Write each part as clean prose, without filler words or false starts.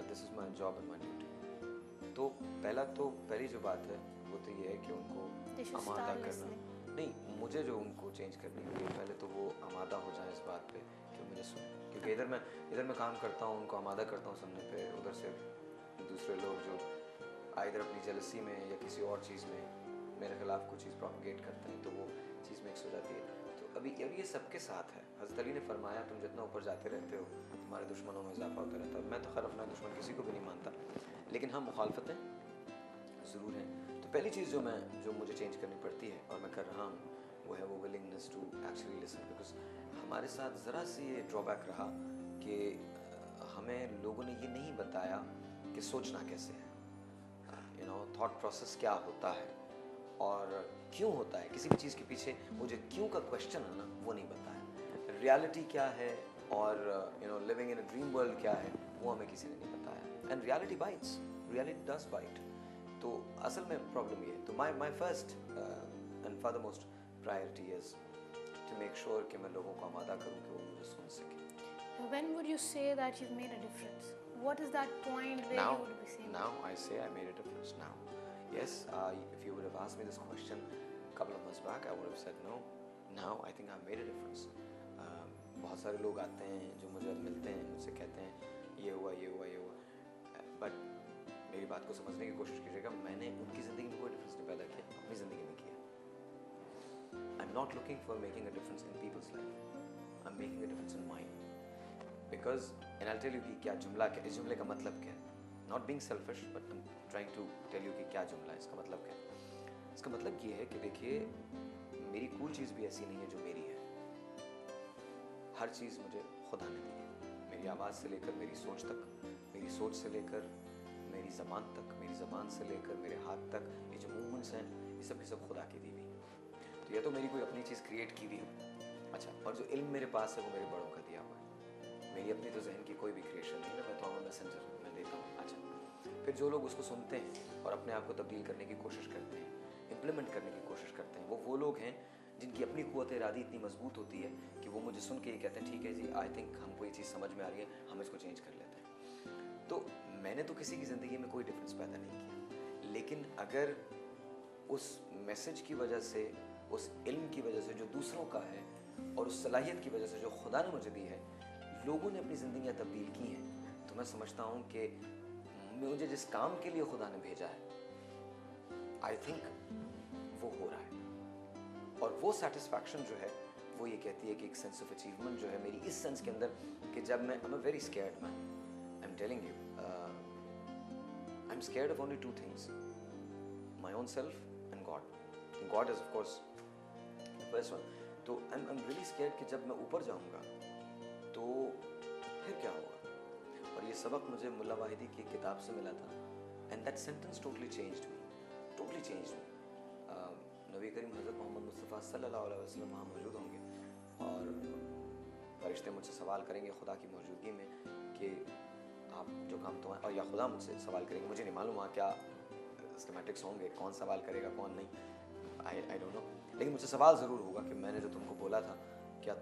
This is my job and my duty. तो पहली जो बात है वो तो ये है कि उनको आमादा करना, नहीं, मुझे जो उनको चेंज करनी होगी पहले तो वो आमादा हो जाए इस बात पे कि मुझे सुने, क्योंकि इधर मैं काम करता हूँ, उनको आमादा करता हूँ सुनने पे, उधर से दूसरे लोग जो इधर अपनी जेलसी में या किसी और चीज़ में मेरे खिलाफ कुछ चीज़ प्रोपगेट करते हैं, तो वो चीज़ मिक्स हो जाती है। तो अभी ये सबके साथ है। हज़रत अली ने फरमाया तुम जितना ऊपर जाते रहते हो तुम्हारे दुश्मनों में इजाफा होता रहता है। मैं तो खैर अपना दुश्मन किसी को भी नहीं मानता, लेकिन हाँ, मुखालफतें ज़रूर हैं। तो पहली चीज़ जो मुझे चेंज करनी पड़ती है और मैं कर रहा हूँ वो है वो willingness to actually listen, because हमारे साथ ज़रा सी ये ड्रॉबैक रहा कि हमें लोगों ने ये नहीं बताया कि सोचना कैसे है, थॉट प्रोसेस क्या होता है और क्यों होता है, किसी भी चीज़ के पीछे वो जो क्यों का क्वेश्चन है ना वो नहीं बताया। रियलिटी क्या है और living in a dream world क्या है वो हमें किसी ने नहीं बताया। And reality bites, reality does bite. तो असल में प्रॉब्लम ये है। तो my first and foremost priority is to make sure कि मैं लोगों को आमादा करूँ कि वो मुझे सुन सके। When would you say that you've made a difference? What is that point where you would be saying? Now I say I made a difference now. Yes, if you would have asked me this question a couple of months back, I would have said no. Now I think I've made a difference. बहुत सारे लोग आते हैं जो मुझे मिलते हैं, मुझसे कहते हैं ये हुआ ये हुआ ये हुआ, बट मेरी बात को समझने की कोशिश कीजिएगा, मैंने उनकी ज़िंदगी में कोई डिफरेंस नहीं पैदा किया, अपनी ज़िंदगी में किया। I am not looking for making a difference in people's life, I am making a difference in mind. Because, and I'll tell you कि क्या जुमला क्या, इस जुमले का मतलब क्या है। Not being selfish, but I'm trying to tell you कि क्या जुमला है, इसका मतलब क्या है। इसका मतलब ये है कि देखिए, मेरी कोई चीज़ भी ऐसी नहीं है जो मेरी है। हर चीज़ मुझे खुदा ने दी है। मेरी आवाज़ से लेकर मेरी सोच तक, मेरी सोच से लेकर मेरी ज़बान तक, मेरी ज़बान से लेकर मेरे हाथ तक, ये जो मूवमेंट्स हैं ये सब खुदा की दी हुई है। तो ये तो मेरी कोई अपनी चीज़ क्रिएट की हुई है। अच्छा, और जो इल्म मेरे पास है वो मेरे बड़ों का दिया हुआ है। मेरी अपनी तो जहन की कोई भी क्रिएशन नहीं है, मैं तो हूँ मैसेंजर, मैं देता हूँ। अच्छा, फिर जो लोग उसको सुनते हैं और अपने आप को तब्दील करने की कोशिश करते हैं, इम्प्लीमेंट करने की कोशिश करते हैं, वो लोग हैं जिनकी अपनी क़ुव्वत इरादी इतनी मजबूत होती है कि वो मुझे सुन के ये कहते हैं ठीक है जी, आई थिंक हमको ये चीज़ समझ में आ रही है, हम इसको चेंज कर लेते हैं। तो मैंने तो किसी की ज़िंदगी में कोई डिफरेंस पैदा नहीं किया, लेकिन अगर उस मैसेज की वजह से, उस इल्म की वजह से जो दूसरों का है और उस सलाहियत की वजह से जो खुदा ने मुझे दी है, लोगों ने अपनी ज़िंदगियाँ तब्दील की हैं, तो मैं समझता हूँ कि मुझे जिस काम के लिए खुदा ने भेजा है, आई थिंक वो हो रहा है। और वो सेटिस्फैक्शन जो है वो ये कहती है कि एक सेंस ऑफ अचीवमेंट जो है मेरी इस सेंस के अंदर कि जब मैं I am very scared man, I am telling you, I am scared of only two things, my own self and God. God is of course the first one. तो आई एम रियली स्कैर्ड कि जब मैं ऊपर जाऊँगा तो फिर क्या होगा। और ये सबक मुझे मुल्ला वाहिदी की किताब से मिला था, and that sentence totally changed me, totally changed me. नबी करीम हज़रत मोहम्मद मुस्तफ़ा सल्लल्लाहु अलैहि वसल्लम वहाँ मौजूद होंगे और फरिश्ते मुझसे सवाल करेंगे खुदा की मौजूदगी में कि आप जो काम तो हैं, और या खुदा मुझसे सवाल करेंगे, मुझे नहीं मालूम वहाँ क्या स्कीमेटिक्स होंगे, कौन सवाल करेगा कौन नहीं, आई डोंट नो, लेकिन मुझसे सवाल ज़रूर होगा कि मैंने जो तुमको बोला था क्या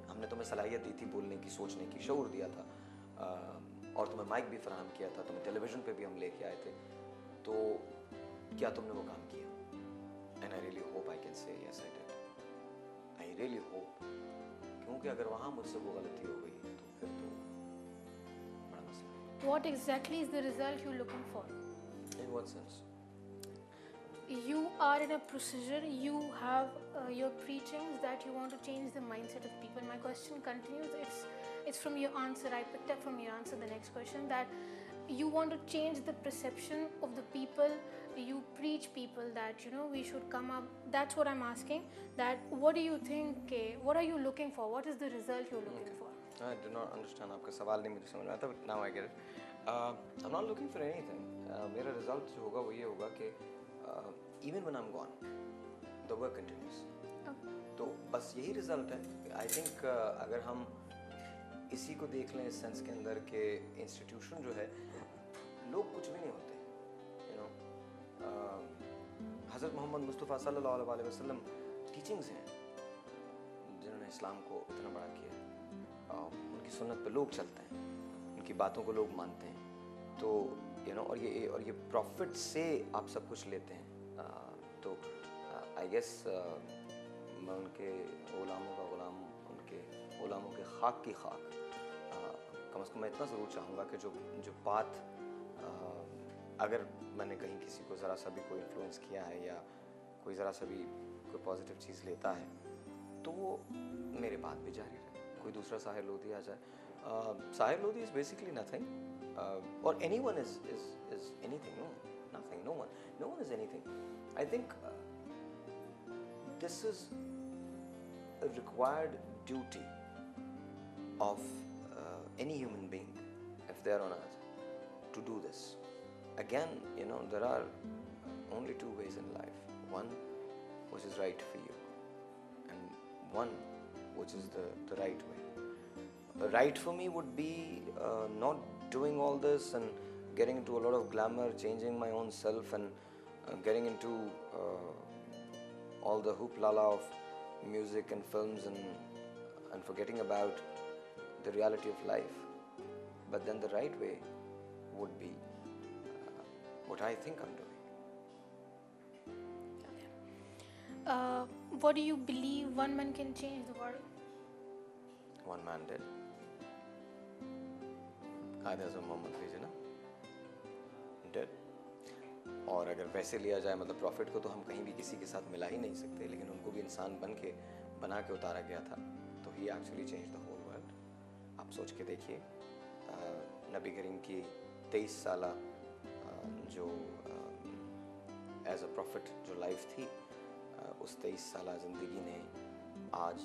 हमने तुम्हें सलाहियत दी थी बोलने की, सोचने की, शऊर दिया था, और तुम्हें माइक भी फराहम किया था, तुम्हें टेलीविज़न पे भी हम लेके आए थे, तो क्या तुमने वो काम किया? And I really hope I can say yes I did, I really hope, क्योंकि अगर वहाँ मुझसे वो गलती हो गई तो फिर तो बड़ा मसला है। What exactly is the result you're looking for? In what sense? You are in a procedure, you have your preachings that you want to change the mindset of people. My question continues, it's from your answer, I picked up from your answer the next question, that you want to change the perception of the people, you preach people that we should come up. That's what I'm asking, that what do you think, what are you looking for, what is the result you're looking for? I do not understand, आपका सवाल नहीं मुझे समझ में आता, but now I get it. I'm not looking for anything. मेरा result जो होगा वो ये होगा कि even when I'm gone, the work continues. तो बस यही रिजल्ट है। आई थिंक अगर हम इसी को देख लें इस सेंस के अंदर कि इंस्टीट्यूशन जो है, लोग कुछ भी नहीं होते, हज़रत मोहम्मद मुस्तफ़ा सल्लल्लाहु अलैहि वसल्लम टीचिंग्स हैं जिन्होंने इस्लाम को इतना बड़ा किया, उनकी सुन्नत पे लोग चलते हैं, उनकी बातों को लोग मानते हैं, तो और ये प्रॉफिट से आप सब कुछ लेते हैं। तो आई गेस मैं उनके गुलामों का गुलाम, उनके गुलामों के खाक की खाक, कम से कम मैं इतना ज़रूर चाहूँगा कि जो बात अगर मैंने कहीं किसी को ज़रा सा भी कोई इन्फ्लुएंस किया है या कोई ज़रा सा भी कोई पॉजिटिव चीज़ लेता है तो वो मेरे बाद भी जारी रहे। कोई दूसरा साहिर लोधी आ जाए। Sahir Lodhi is basically nothing, और anyone is anything, no nothing, no one is anything. I think this is a required duty of any human being if they are on earth to do this. Again, there are only two ways in life. One which is right for you, and one which is the right way. Right for me would be not doing all this and getting into a lot of glamour, changing my own self, and getting into all the hoop-lala of music and films and forgetting about the reality of life. But then the right way would be what I think I'm doing. What do you believe one man can change the world? One man did. Qaid-e-Azam Mohammad Ali Jinnah did. और अगर वैसे लिया जाए मतलब profit को तो हम कहीं भी किसी के साथ मिला ही नहीं सकते, लेकिन उनको भी इंसान बना के उतारा गया था। तो ही actually change the whole world. आप सोच के देखिए, नबी करीम की 23 साल जो एज अ प्रॉफिट जो लाइफ थी, उस 23 साल ज़िंदगी ने आज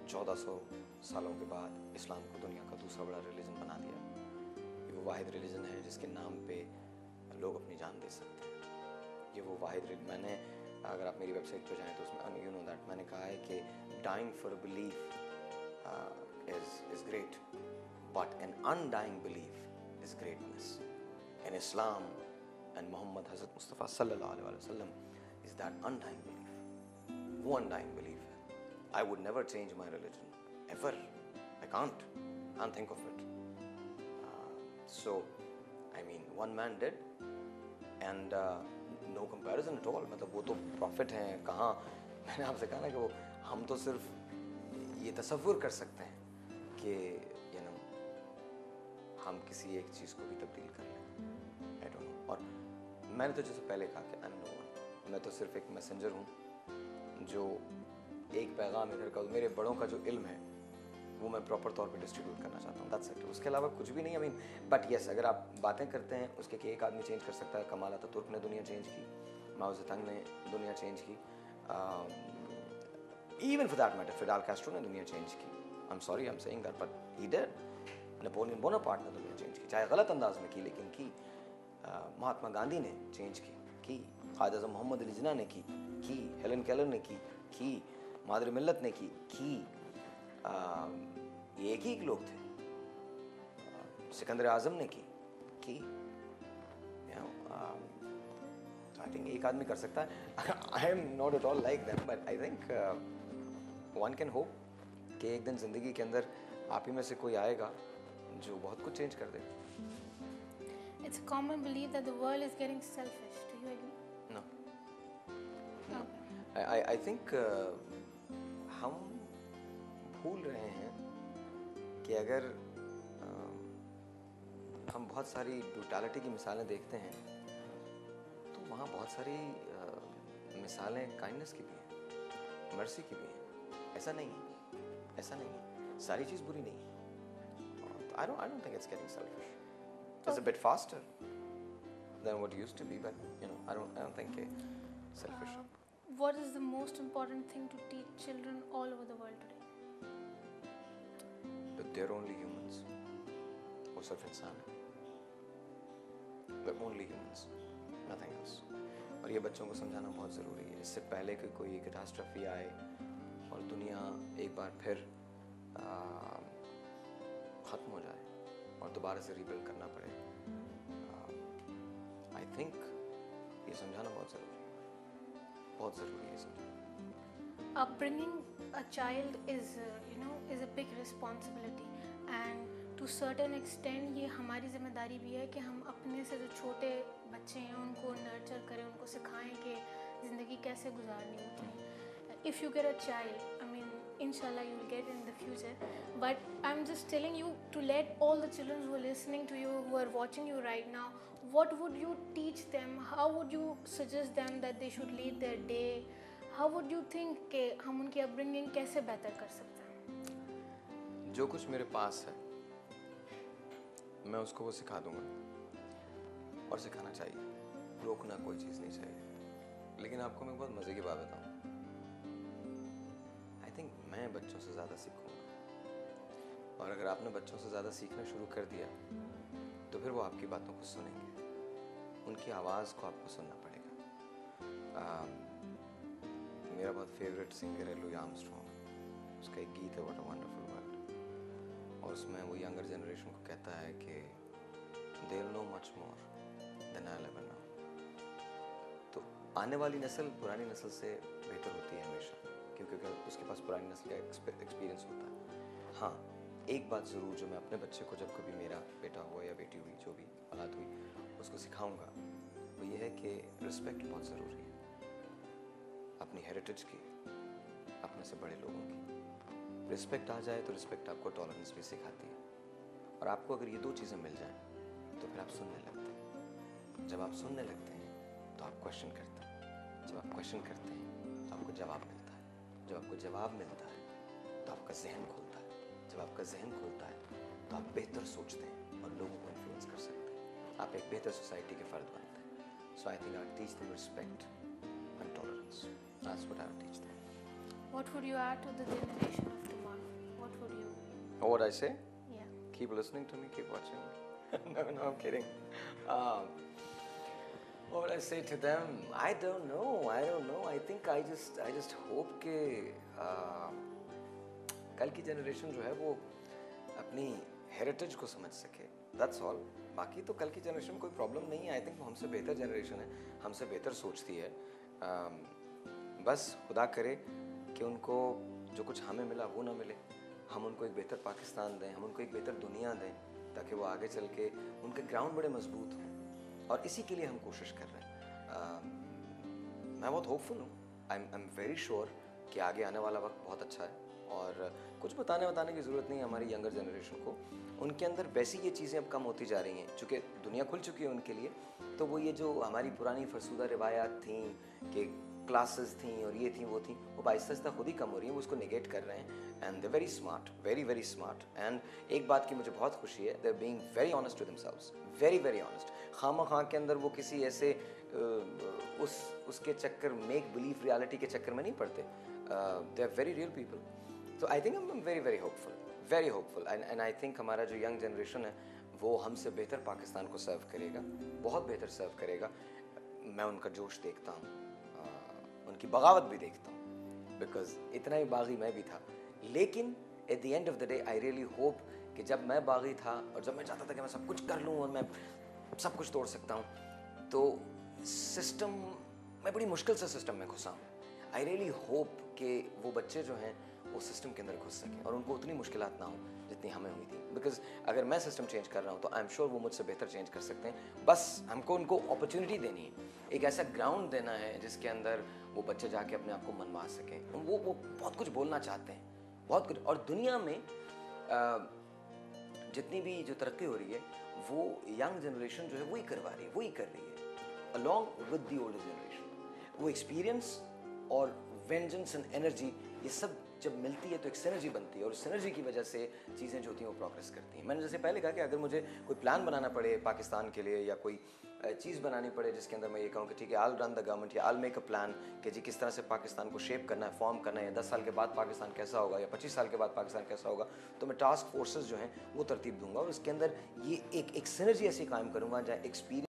1400 सालों के बाद इस्लाम को दुनिया का दूसरा बड़ा रिलीजन बना दिया। ये वो वाहिद रिलीजन है जिसके नाम पे लोग अपनी जान दे सकते हैं। ये वो वाहिद, मैंने अगर आप मेरी वेबसाइट पे जाएं तो उसमें यू नो दैट मैंने कहा है कि dying for a belief is great, but an undying belief is greatness. In Islam and Muhammad हज़रत मुस्तफ़ा सल्लल्लाहु अलैहि वसल्लम इज दैट अनडाइंग बिलीफ। वो अनडाइंग बिलीफ है। I would never change my religion ever. I can't think of it. So I mean one man did and no comparison at all. मतलब वो तो profit हैं कहाँ। मैंने आपसे कहा ना कि वो हम तो सिर्फ ये तसव्वुर कर सकते हैं कि हम किसी एक चीज़ को भी तब्दील कर लें। I don't know. और मैंने तो जैसे पहले कहा कि आई एम नो वन, मैं तो सिर्फ एक मैसेंजर हूँ जो एक पैगाम इधर का, मेरे बड़ों का जो इल्म है वो मैं प्रॉपर तौर पे डिस्ट्रीब्यूट करना चाहता हूँ। That's it. उसके अलावा कुछ भी नहीं। आई मीन बट येस, अगर आप बातें करते हैं उसके कि एक आदमी चेंज कर सकता है, कमाल अतातुर्क ने दुनिया चेंज की, माओ ज़ेडुंग ने दुनिया चेंज की, even for that matter Fidel Castro ने दुनिया चेंज की। I am sorry I am saying that but he did. Napoleon Bonaparte ने दुनिया चेंज की, चाहे गलत अंदाज में की लेकिन की। महात्मा गांधी ने चेंज की। क़ायद-ए-आज़म मोहम्मद अली जिन्ना ने की। हेलन केलर ने की। मादर मिल्लत ने की। ये एक ही लोग थे। सिकंदर आज़म ने की। आई थिंक एक आदमी कर सकता है। I am not at all like that, but I think one can hope कि एक दिन ज़िंदगी के अंदर आप ही में से कोई आएगा जो बहुत कुछ चेंज कर दे। It's a common belief that the world is getting selfish. Do you agree? No. Okay. I think हम भूल रहे हैं कि अगर हम बहुत सारी ब्रूटैलिटी की मिसालें देखते हैं तो वहाँ बहुत सारी मिसालें काइंडनेस की भी हैं, मर्सी की भी हैं। ऐसा नहीं है, सारी चीज़ बुरी नहीं है। I don't think it's getting selfish. It's a bit faster than what it used to be, but I don't think it's selfish. What is the most important thing to teach children all over the world today? That they're only humans. वो सिर्फ इंसान है। They're only humans, nothing else. और ये बच्चों को समझाना बहुत ज़रूरी है। इससे पहले कि कोई कैटास्ट्रॉफी आए और दुनिया एक बार फिर ख़त्म हो जाए और दोबारा से रीबिल्ड करना पड़े, आई थिंक ये समझाना बहुत ज़रूरी है समझाना। Upbringing a child is a big responsibility, and to certain extend ये हमारी जिम्मेदारी भी है कि हम अपने से जो छोटे बच्चे हैं उनको नर्चर करें, उनको सिखाएं कि ज़िंदगी कैसे गुजारनी होती है. If you get a child, I mean, inshallah you'll get in the future, but I'm just telling you to let all the children who are listening to you, who are watching you right now, what would you teach them? How would you suggest them that they should lead their day? How would you think कि हम उनकी upbringing कैसे बेहतर कर सकते हैं? जो कुछ मेरे पास है मैं उसको वो सिखा दूंगा, और सिखाना चाहिए, रोकना कोई चीज़ नहीं चाहिए. लेकिन आपको मैं बहुत मज़े की बात बताऊं, आई थिंक मैं बच्चों से ज़्यादा सीखूंगा, और अगर आपने बच्चों से ज़्यादा सीखना शुरू कर दिया तो फिर वो आपकी बातों को सुनेंगे, उनकी आवाज़ को आपको सुनना पड़ेगा. मेरा बहुत फेवरेट सिंगर है लुई आर्मस्ट्रॉन्ग. उसका एक गीत है व्हाट अ वंडरफुल वर्ल्ड, और उसमें वो यंगर जनरेशन को कहता है कि they will know much more than I will ever know. तो आने वाली नस्ल पुरानी नस्ल से बेहतर होती है हमेशा, क्योंकि उसके पास पुरानी नस्ल का एक्सपीरियंस होता है. हाँ, एक बात ज़रूर जो मैं अपने बच्चे को जब कभी मेरा बेटा हुआ या बेटी हुई, जो भी औलाद हुई, उसको सिखाऊंगा वो ये है कि रिस्पेक्ट बहुत ज़रूरी है, अपनी हेरिटेज की, अपने से बड़े लोगों की. रिस्पेक्ट आ जाए तो रिस्पेक्ट आपको टॉलरेंस भी सिखाती है, और आपको अगर ये दो चीज़ें मिल जाएं तो फिर आप सुनने लगते हैं. जब आप सुनने लगते हैं तो आप क्वेश्चन करते हैं, जब आप क्वेश्चन करते हैं तो आपको जवाब मिलता है, जब आपको जवाब मिलता है तो आपका जहन खुलता है, जब आपका जहन खुलता है तो आप बेहतर सोचते हैं और लोगों को इन्फ्लुएंस कर सकते हैं, आप एक बेहतर सोसाइटी के फ़र्द बनते हैं. So I think I teach them respect and tolerance. That's what I would teach them. What would you add to the generation of tomorrow? What would you? Oh, what I say? Yeah. Keep listening to me. Keep watching me. No, I'm kidding. What would I say to them? I don't know. I think I just hope कि कल की generation जो है वो अपनी heritage को समझ सके. That's all. बाकी तो कल की जनरेशन कोई प्रॉब्लम नहीं है. आई थिंक हमसे बेहतर जनरेशन है, हमसे बेहतर सोचती है. बस खुदा करे कि उनको जो कुछ हमें मिला वो ना मिले, हम उनको एक बेहतर पाकिस्तान दें, हम उनको एक बेहतर दुनिया दें, ताकि वो आगे चल के उनके ग्राउंड बड़े मजबूत हों, और इसी के लिए हम कोशिश कर रहे हैं. मैं बहुत होपफुल हूँ. आई एम वेरी श्योर कि आगे आने वाला वक्त बहुत अच्छा है, और कुछ बताने की ज़रूरत नहीं है हमारी यंगर जनरेशन को. उनके अंदर वैसी ये चीज़ें अब कम होती जा रही हैं, चूँकि दुनिया खुल चुकी है उनके लिए. तो वो ये जो हमारी पुरानी फरसूदा रिवायात थी कि क्लासेस थी और ये थी वो थी, वो आहिस्ता खुद ही कम हो रही हैं. वो उसको नेगेट कर रहे हैं. And they very smart, very smart. And एक बात की मुझे बहुत खुशी है, they are being very honest to themselves, very honest. खामखा के अंदर वो किसी ऐसे उसके चक्कर, मेक बिलीव रियलिटी के चक्कर में नहीं पड़ते. They are very real people. So I think I'm very hopeful and I think हमारा जो यंग जनरेशन है वो हमसे बेहतर पाकिस्तान को सर्व करेगा, बहुत बेहतर सर्व करेगा. मैं उनका जोश देखता हूँ, उनकी बगावत भी देखता हूँ, बिकॉज इतना ही बागी मैं भी था. लेकिन at the end of the day I really hope कि जब मैं बागी था और जब मैं चाहता था कि मैं सब कुछ कर लूँ और मैं सब कुछ तोड़ सकता हूँ, तो सिस्टम, मैं बड़ी मुश्किल से सिस्टम में घुसा हूँ. आई रियली होप कि वो बच्चे जो हैं वो सिस्टम के अंदर घुस सकें और उनको उतनी मुश्किलात ना हो जितनी हमें हुई थी. बिकॉज अगर मैं सिस्टम चेंज कर रहा हूँ तो आई एम श्योर वो मुझसे बेहतर चेंज कर सकते हैं. बस हमको उनको अपॉर्चुनिटी देनी है, एक ऐसा ग्राउंड देना है जिसके अंदर वो बच्चे जाके अपने आप को मनवा सकें. वो बहुत कुछ बोलना चाहते हैं, बहुत कुछ. और दुनिया में जितनी भी जो तरक्की हो रही है वो यंग जनरेशन जो है वही करवा रही है, वही कर रही है, along with the older generation. वो एक्सपीरियंस और वेंजेंस एंड एनर्जी, ये सब जब मिलती है तो एक सिनर्जी बनती है, और सिनर्जी की वजह से चीज़ें जो होती हैं वो प्रोग्रेस करती हैं. मैंने जैसे पहले कहा कि अगर मुझे कोई प्लान बनाना पड़े पाकिस्तान के लिए, या कोई चीज़ बनानी पड़े जिसके अंदर मैं ये कहूँ कि ठीक है I will run the government, या I will make a plan कि जी किस तरह से पाकिस्तान को शेप करना है, फॉर्म करना है, या 10 साल के बाद पाकिस्तान कैसा होगा, या 25 साल के बाद पाकिस्तान कैसा होगा, तो मैं टास्क फोर्सेस जो हैं वो तरतीब दूंगा, और उसके अंदर ये एक सिनर्जी ऐसी कायम करूँगा जहाँ एक्सपीरियंस